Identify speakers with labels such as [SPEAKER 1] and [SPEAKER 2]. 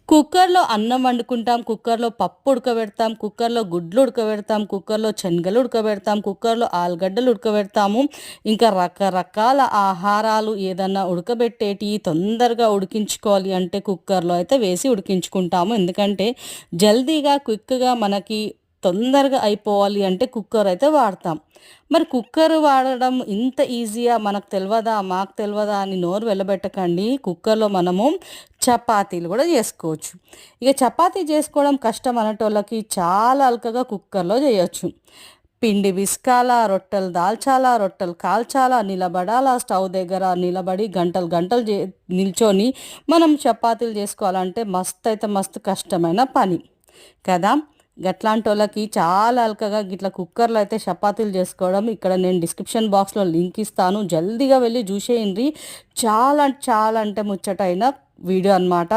[SPEAKER 1] కుక్కర్‌లో అన్నం వండుకుంటాం, కుక్కర్‌లో పప్పు ఉడకబెడతాం, కుక్కర్‌లో గుడ్లు ఉడకబెడతాం, కుక్కర్‌లో శనగలు ఉడకబెడతాం, కుక్కర్‌లో ఆలుగడ్డలు ఉడకబెడతాము. ఇంకా రకరకాల ఆహారాలు ఏదన్నా ఉడకబెట్టేటియి తొందరగా ఉడికించుకోవాలి అంటే కుక్కర్‌లో అయితే వేసి ఉడికించుకుంటాము. ఎందుకంటే జల్దీగా, క్విక్‌గా మనకి తొందరగా అయిపోవాలి అంటే కుక్కర్ అయితే వాడతాం. మరి కుక్కర్ వాడడం ఇంత ఈజీయా మనకు తెలవదా? మాకు తెలవదా? అని నోరు వెళ్ళబెట్టకండి. కుక్కర్‌లో మనము చపాతీలు గూడా జేసుకోవచ్చు. ఇక చపాతీ జేసుకోవడం కష్టం అనేటోళ్ళకి చాలా అల్కగా కుక్కర్‌లో జేయొచ్చు. పిండి పిసకాలా, రొట్టెలు దాల్చాలా, రొట్టెలు కాల్చాలా, నిలబడాలా, స్టవ్ దగ్గర నిలబడి గంటలు గంటలు నిల్చొని మనం చపాతీలు జేసుకోవాలంటే మస్తయితే మస్తు కష్టమైన పని కదా! గట్లాంటోళ్ళకి చాలా అల్కగా గిట్లా కుక్కర్‌లో అయితే చపాతీలు జేసుకోవడం ఇక్కడ నేను డిస్క్రిప్షన్ బాక్స్‌లో లింక్ ఇస్తాను. జల్దీగా వెళ్లి జూసేయండి. చాలా అంటే చాలా అంటే ముచ్చటైన వీడియో అన్నమాట.